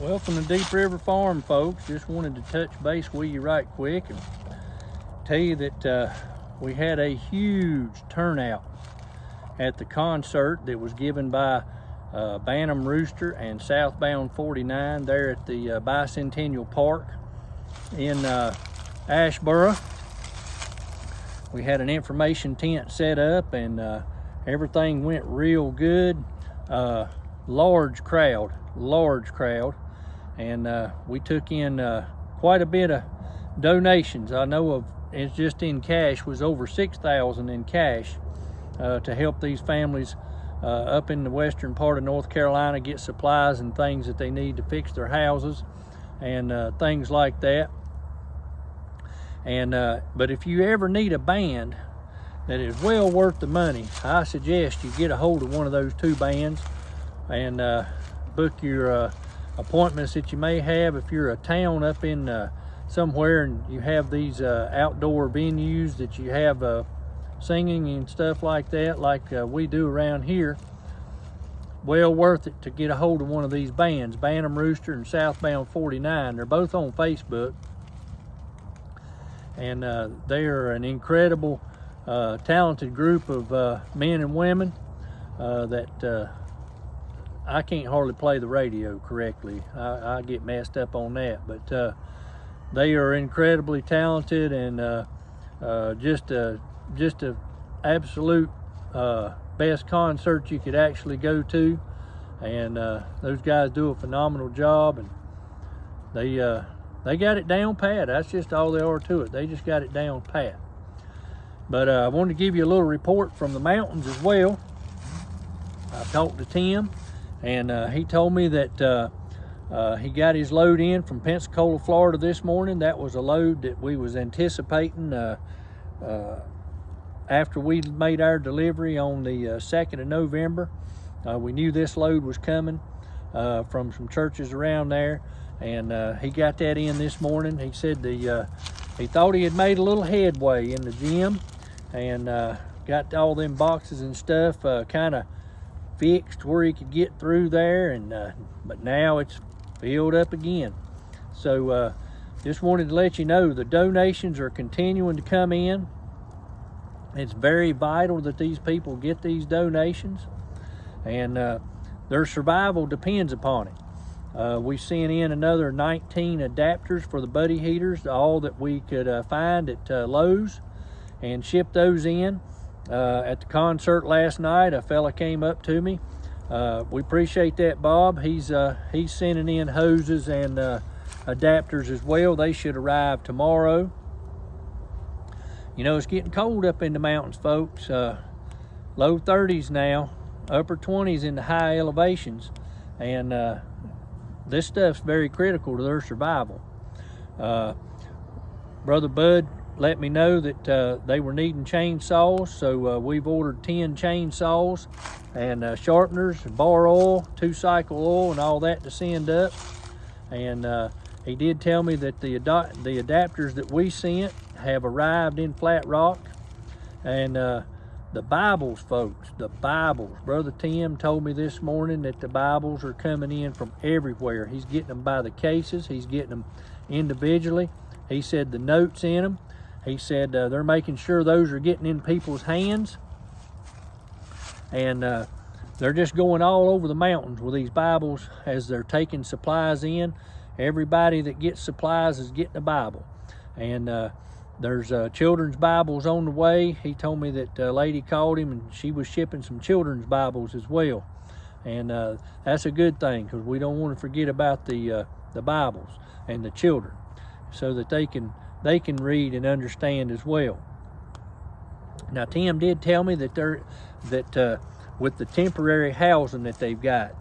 Welcome to Deep River Farm, folks. Just wanted to touch base with you right quick and tell you that we had a huge turnout at the concert that was given by Bantam Rooster and Southbound 49 there at the Bicentennial Park in Asheboro. We had an information tent set up and everything went real good. Large crowd, and we took in quite a bit of donations. I know of, it's just in cash, was over $6,000 in cash to help these families up in the western part of North Carolina get supplies and things that they need to fix their houses and things like that. And but if you ever need a band that is well worth the money, I suggest you get a hold of one of those two bands and book your appointments that you may have. If you're a town up in somewhere and you have these outdoor venues that you have singing and stuff like that, like we do around here, well worth it to get a hold of one of these bands, Bantam Rooster and Southbound 49. They're both on Facebook, and they are an incredible talented group of men and women that I can't hardly play the radio correctly. I get messed up on that, but they are incredibly talented and just a absolute best concert you could actually go to. And those guys do a phenomenal job, and they got it down pat. That's just all they are to it. They just got it down pat. But I wanted to give you a little report from the mountains as well. I talked to Tim, and he told me that he got his load in from Pensacola, Florida this morning. That was a load that we was anticipating after we made our delivery on the 2nd of November. We knew this load was coming from some churches around there, and he got that in this morning. He said he thought he had made a little headway in the gym and got all them boxes and stuff kind of fixed where he could get through there, and but now it's filled up again. So just wanted to let you know the donations are continuing to come in. It's very vital that these people get these donations, and their survival depends upon it. We sent in another 19 adapters for the buddy heaters, all that we could find at Lowe's, and shipped those in. At the concert last night, a fella came up to me. We appreciate that, Bob. He's sending in hoses and adapters as well. They should arrive tomorrow. You know, it's getting cold up in the mountains, folks. Low 30s now, upper 20s in the high elevations, and this stuff's very critical to their survival. Brother Bud let me know that they were needing chainsaws, so we've ordered 10 chainsaws and sharpeners, bar oil, 2-cycle oil, and all that to send up. And he did tell me that the adapters that we sent have arrived in Flat Rock. And the Bibles, folks, the Bibles. Brother Tim told me this morning that the Bibles are coming in from everywhere. He's getting them by the cases. He's getting them individually. He said the notes in them. He said they're making sure those are getting in people's hands. And they're just going all over the mountains with these Bibles as they're taking supplies in. Everybody that gets supplies is getting a Bible. And there's children's Bibles on the way. He told me that a lady called him and she was shipping some children's Bibles as well. And that's a good thing, because we don't want to forget about the Bibles and the children, so that they can read and understand as well. Now, Tim did tell me that with the temporary housing that they've got,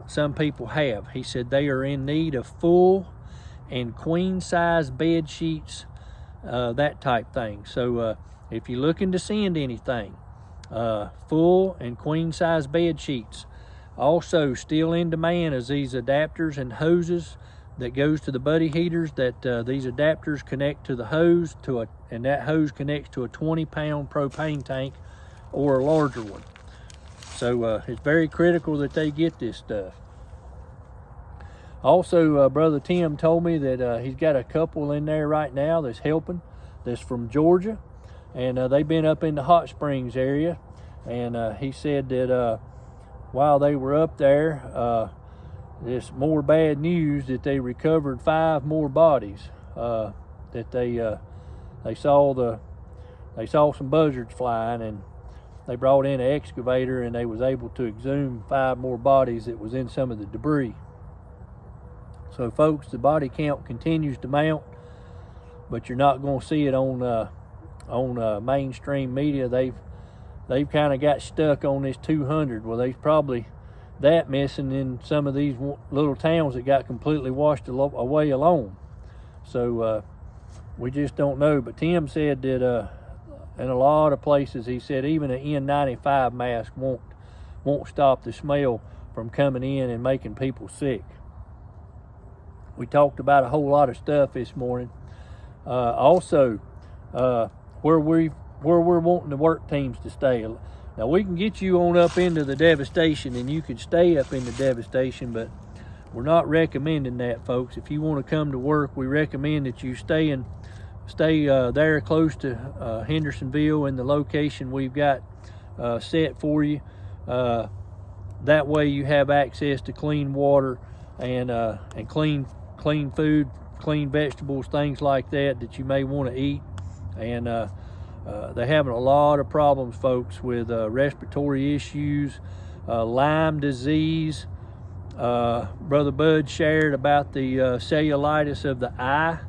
some people have. He said they are in need of full and queen size bed sheets, that type thing. So if you're looking to send anything, full and queen size bed sheets. Also still in demand is these adapters and hoses that goes to the buddy heaters, that these adapters connect to the hose and that hose connects to a 20-pound propane tank or a larger one. So it's very critical that they get this stuff. Also, Brother Tim told me that he's got a couple in there right now that's helping, that's from Georgia, and they've been up in the Hot Springs area, and he said that while they were up there, there's more bad news that they recovered 5 more bodies. That they saw some buzzards flying, and they brought in an excavator, and they was able to exhume 5 more bodies that was in some of the debris. So folks, the body count continues to mount, but you're not going to see it on mainstream media. They've kind of got stuck on this 200. Well, there's probably that missing in some of these little towns that got completely washed away alone. So we just don't know. But Tim said that in a lot of places, he said even an N95 mask won't stop the smell from coming in and making people sick. We talked about a whole lot of stuff this morning. Also, where we're wanting the work teams to stay. Now, we can get you on up into the devastation, and you can stay up in the devastation, but we're not recommending that, folks. If you want to come to work, we recommend that you stay there close to Hendersonville in the location we've got set for you. That way you have access to clean water and clean food, clean vegetables, things like that you may want to eat. And they're having a lot of problems, folks, with respiratory issues, Lyme disease. Brother Bud shared about the cellulitis of the eye,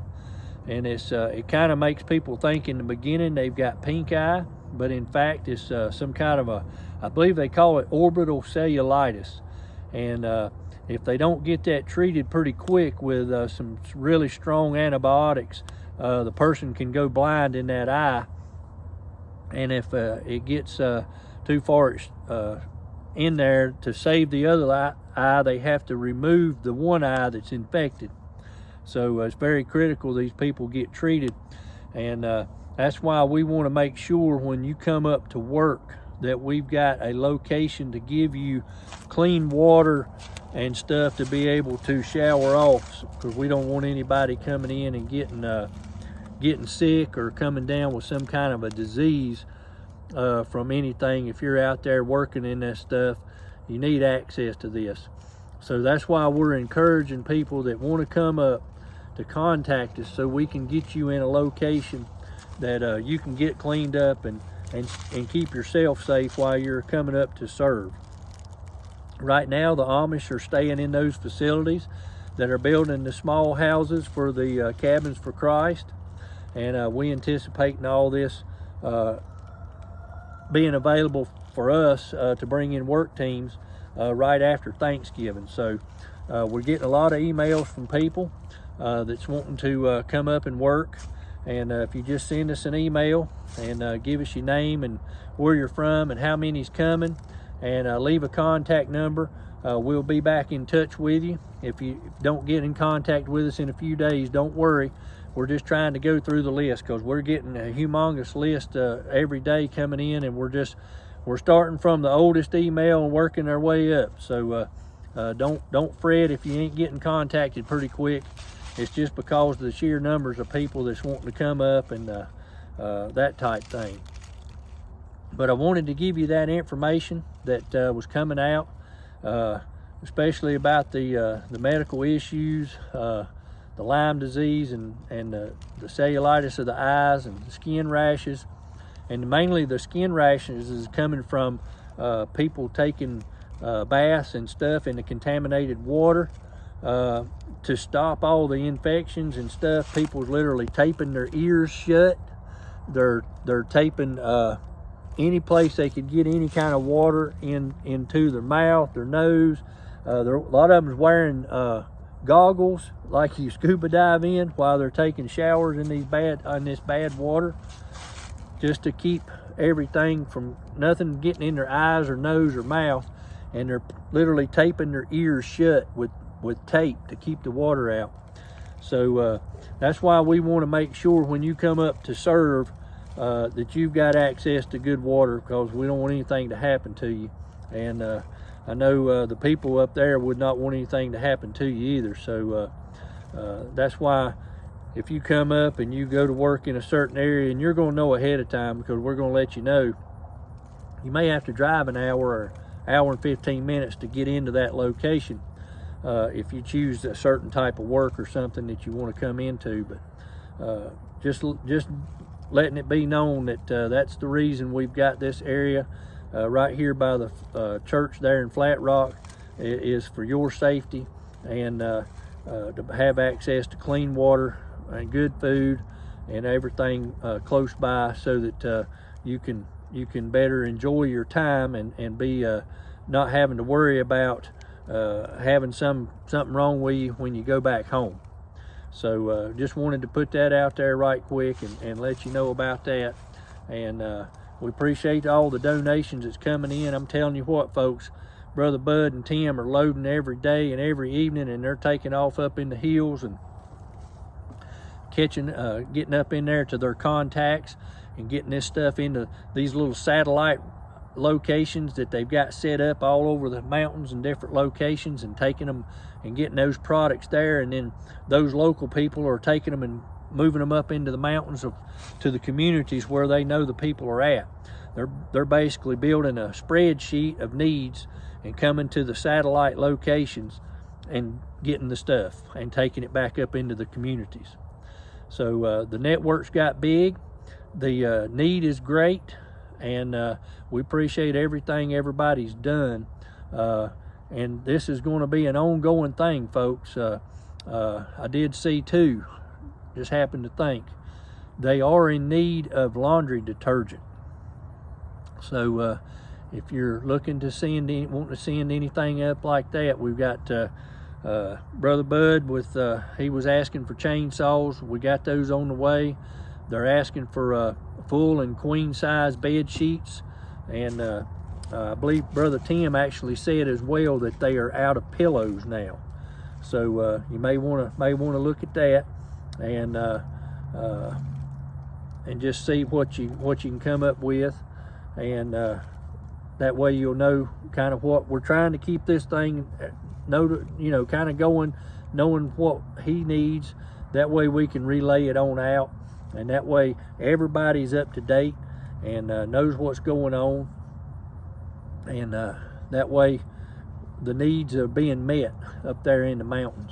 and it kind of makes people think in the beginning they've got pink eye, but in fact it's some kind of I believe they call it orbital cellulitis. And if they don't get that treated pretty quick with some really strong antibiotics, the person can go blind in that eye. And if it gets too far in there to save the other eye, they have to remove the one eye that's infected. So it's very critical these people get treated. And that's why we want to make sure when you come up to work that we've got a location to give you clean water and stuff to be able to shower off, because we don't want anybody coming in and getting sick or coming down with some kind of a disease from anything. If you're out there working in that stuff, you need access to this. So that's why we're encouraging people that want to come up to contact us, so we can get you in a location that you can get cleaned up and keep yourself safe while you're coming up to serve. Right now, the Amish are staying in those facilities that are building the small houses for the Cabins for Christ. And we anticipating all this being available for us to bring in work teams right after Thanksgiving. So we're getting a lot of emails from people that's wanting to come up and work. And if you just send us an email and give us your name and where you're from and how many's coming, and leave a contact number, we'll be back in touch with you. If you don't get in contact with us in a few days, don't worry. We're just trying to go through the list, because we're getting a humongous list every day coming in, and we're starting from the oldest email and working our way up. So don't fret if you ain't getting contacted pretty quick. It's just because of the sheer numbers of people that's wanting to come up and that type thing. But I wanted to give you that information that was coming out, especially about the medical issues, the Lyme disease and the cellulitis of the eyes and the skin rashes. And mainly the skin rashes is coming from people taking baths and stuff in the contaminated water. To stop all the infections and stuff, people's literally taping their ears shut. They're taping any place they could get any kind of water into their mouth, their nose. A lot of them's wearing goggles like you scuba dive in while they're taking showers in this bad water, just to keep everything from nothing getting in their eyes or nose or mouth. And they're literally taping their ears shut with tape to keep the water out. So that's why we want to make sure when you come up to serve that you've got access to good water, because we don't want anything to happen to you And I know the people up there would not want anything to happen to you either. So that's why if you come up and you go to work in a certain area, and you're going to know ahead of time, because we're going to let you know, you may have to drive an hour or hour and 15 minutes to get into that location if you choose a certain type of work or something that you want to come into. But just letting it be known that that's the reason we've got this area right here by the church there in Flat Rock, is for your safety, and to have access to clean water and good food and everything close by, so that you can better enjoy your time and be not having to worry about having something wrong with you when you go back home. So just wanted to put that out there right quick and let you know about that. And we appreciate all the donations that's coming in. I'm telling you what, folks, Brother Bud and Tim are loading every day and every evening, and they're taking off up in the hills and getting up in there to their contacts and getting this stuff into these little satellite locations that they've got set up all over the mountains and different locations, and taking them and getting those products there. And then those local people are taking them and moving them up into the mountains to the communities where they know the people are at. They're basically building a spreadsheet of needs and coming to the satellite locations and getting the stuff and taking it back up into the communities. So the network's got big, the need is great, and we appreciate everything everybody's done. And this is going to be an ongoing thing, folks. I did see too, just happened to think, they are in need of laundry detergent. So if you're looking to wanting to send anything up like that, we've got Brother Bud with he was asking for chainsaws. We got those on the way. They're asking for full and queen size bed sheets, and I believe Brother Tim actually said as well that they are out of pillows now. So you may want to look at that and just see what you can come up with, and that way you'll know kind of what we're trying to keep this thing kind of going, knowing what he needs. That way we can relay it on out, and that way everybody's up to date and knows what's going on, and that way the needs are being met up there in the mountains.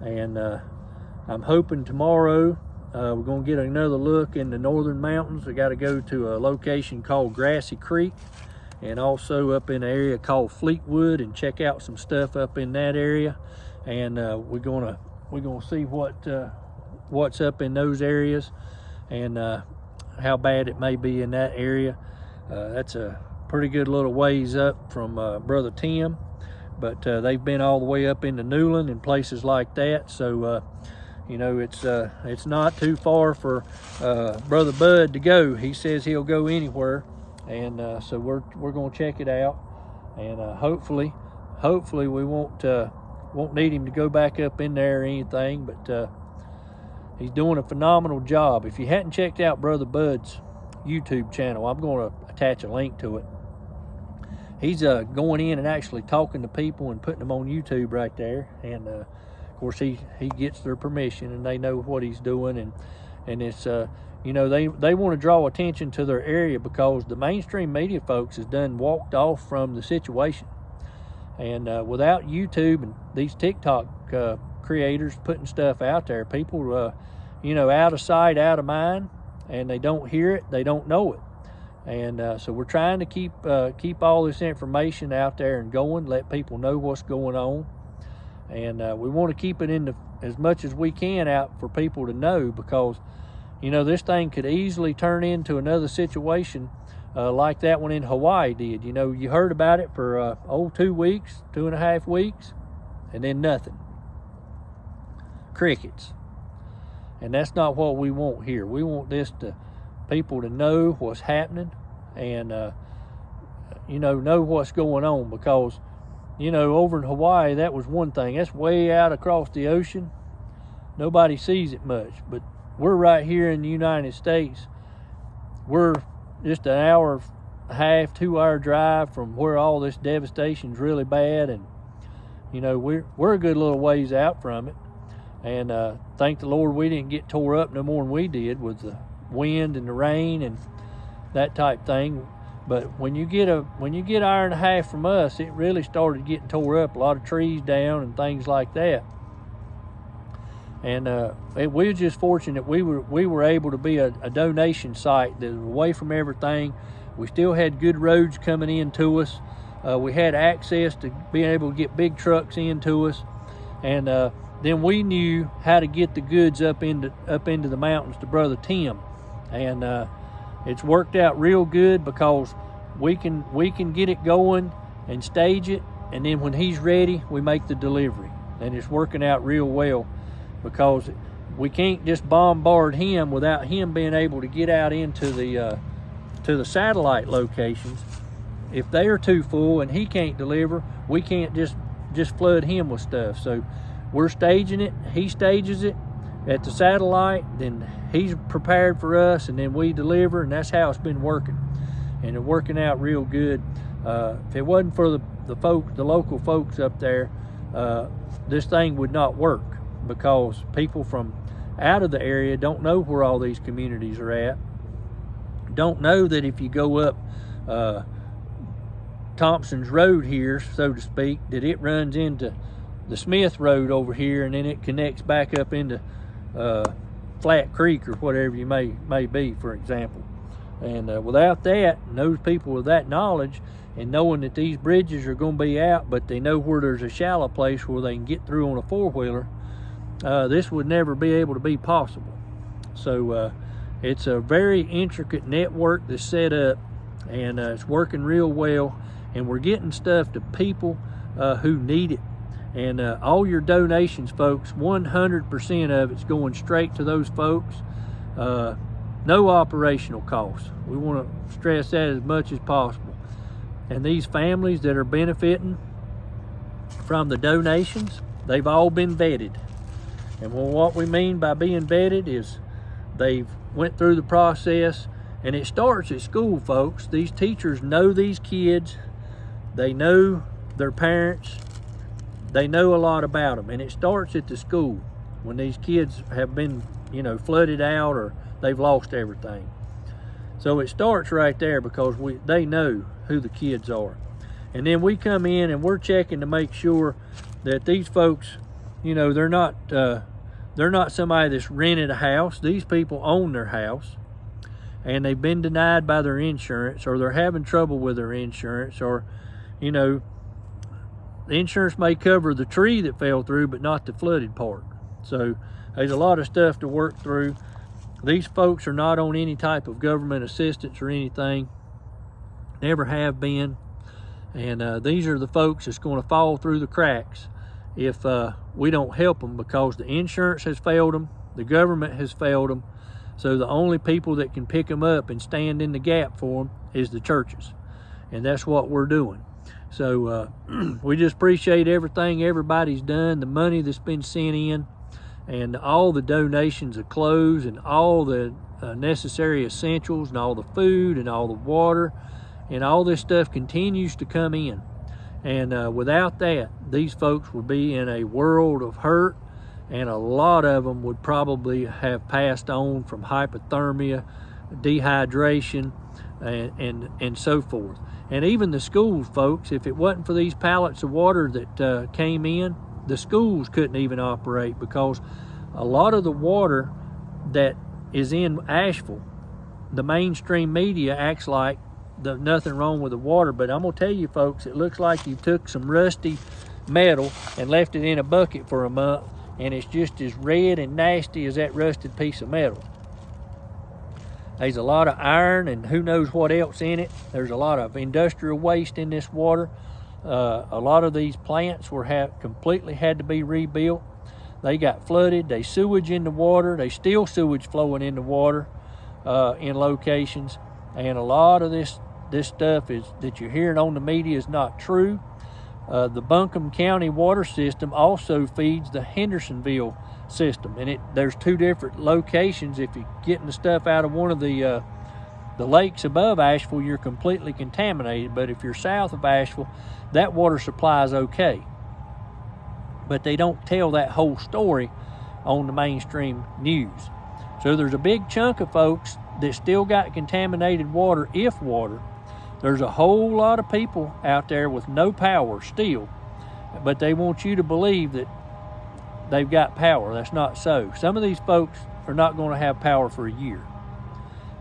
And I'm hoping tomorrow we're going to get another look in the northern mountains. We got to go to a location called Grassy Creek, and also up in an area called Fleetwood, and check out some stuff up in that area. And we're gonna see what's up in those areas, and how bad it may be in that area. That's a pretty good little ways up from Brother Tim, but they've been all the way up into Newland and places like that. So it's not too far for Brother Bud to go. He says he'll go anywhere, and so we're going to check it out, and hopefully we won't need him to go back up in there or anything. But he's doing a phenomenal job. If you hadn't checked out Brother Bud's YouTube channel, I'm going to attach a link to it. He's going in and actually talking to people and putting them on YouTube right there, and of course he gets their permission, and they know what he's doing, and it's they want to draw attention to their area, because the mainstream media folks has done walked off from the situation. And without YouTube and these TikTok creators putting stuff out there, people out of sight, out of mind, and they don't hear it, they don't know it. And so we're trying to keep all this information out there and going, let people know what's going on. And we want to keep it as much as we can out for people to know, because this thing could easily turn into another situation like that one in Hawaii did. You heard about it for 2 weeks, 2.5 weeks, and then nothing. Crickets. And that's not what we want here. We want people to know what's happening, and know what's going on, because over in Hawaii, that was one thing. That's way out across the ocean. Nobody sees it much, but we're right here in the United States. We're just an hour half, 2 hour drive from where all this devastation's really bad, and you know, we're a good little ways out from it. And thank the Lord we didn't get tore up no more than we did with the wind and the rain and that type thing. But when you get an hour and a half from us, it really started getting tore up, a lot of trees down and things like that. And we were just fortunate we were able to be a donation site that was away from everything. We still had good roads coming in to us. We had access to being able to get big trucks into us, and then we knew how to get the goods up into the mountains to Brother Tim, and it's worked out real good because we can get it going and stage it, and then when he's ready, we make the delivery, and it's working out real well because we can't just bombard him without him being able to get out into the satellite locations. If they are too full and he can't deliver, we can't just flood him with stuff. So we're staging it, he stages it at the satellite, then he's prepared for us, and then we deliver, and that's how it's been working. And it's working out real good. If it wasn't for the local folks up there, this thing would not work, because people from out of the area don't know where all these communities are at, don't know that if you go up Thompson's Road here, so to speak, that it runs into the Smith Road over here, and then it connects back up into Flat Creek or whatever you may be, for example. And without that, and those people with that knowledge and knowing that these bridges are going to be out, but they know where there's a shallow place where they can get through on a four-wheeler, this would never be able to be possible. So it's a very intricate network that's set up, and it's working real well, and we're getting stuff to people who need it. And all your donations, folks, 100% of it's going straight to those folks. No operational costs. We want to stress that as much as possible. And these families that are benefiting from the donations, they've all been vetted. And what we mean by being vetted is they've went through the process, and it starts at school, folks. These teachers know these kids. They know their parents. They know a lot about them, and it starts at the school when these kids have been, flooded out or they've lost everything. So it starts right there because they know who the kids are. And then we come in and we're checking to make sure that these folks, they're not somebody that's rented a house. These people own their house, and they've been denied by their insurance, or they're having trouble with their insurance, or, the insurance may cover the tree that fell through, but not the flooded part. So there's a lot of stuff to work through. These folks are not on any type of government assistance or anything. Never have been. And these are the folks that's going to fall through the cracks if we don't help them, because the insurance has failed them, the government has failed them. So the only people that can pick them up and stand in the gap for them is the churches. And that's what we're doing. So we just appreciate everything everybody's done, the money that's been sent in, and all the donations of clothes and all the necessary essentials and all the food and all the water, and all this stuff continues to come in. And without that, these folks would be in a world of hurt, and a lot of them would probably have passed on from hypothermia, dehydration, and so forth. And even the schools, folks, if it wasn't for these pallets of water that came in, the schools couldn't even operate, because a lot of the water that is in Asheville, the mainstream media acts like there's nothing wrong with the water. But I'm going to tell you, folks, it looks like you took some rusty metal and left it in a bucket for a month, and it's just as red and nasty as that rusted piece of metal. There's a lot of iron and who knows what else in it. There's a lot of industrial waste in this water. A lot of these plants completely had to be rebuilt. They got flooded. They sewage in the water. They still sewage flowing in the water in locations. And a lot of this stuff that you're hearing on the media is not true. The Buncombe County water system also feeds the Hendersonville system, and there's two different locations. If you're getting the stuff out of one of the the lakes above Asheville, you're completely contaminated, but if you're south of Asheville, that water supply is okay. But they don't tell that whole story on the mainstream news. So there's a big chunk of folks that still got contaminated water, if water. There's a whole lot of people out there with no power still, but they want you to believe that they've got power. That's not so. Some of these folks are not going to have power for a year,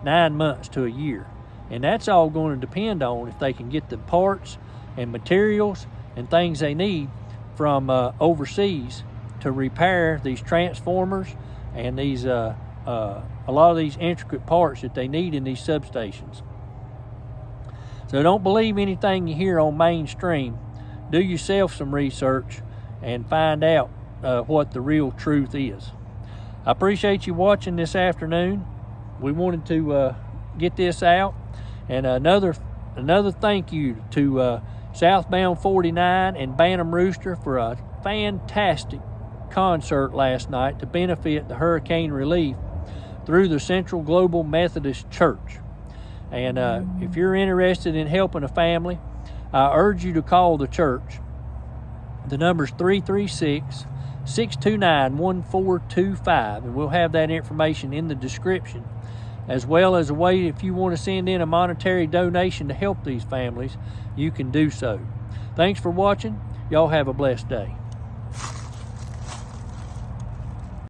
9 months to a year. And that's all going to depend on if they can get the parts and materials and things they need from overseas to repair these transformers and these a lot of these intricate parts that they need in these substations. So don't believe anything you hear on mainstream. Do yourself some research and find out what the real truth is. I appreciate you watching this afternoon. We wanted to get this out. And another thank you to Southbound 49 and Bantam Rooster for a fantastic concert last night to benefit the hurricane relief through the Central Global Methodist Church. And if you're interested in helping a family, I urge you to call the church. The number's 336-629-1425, and we'll have that information in the description, as well as a way if you want to send in a monetary donation to help these families, you can do so. Thanks for watching. Y'all have a blessed day.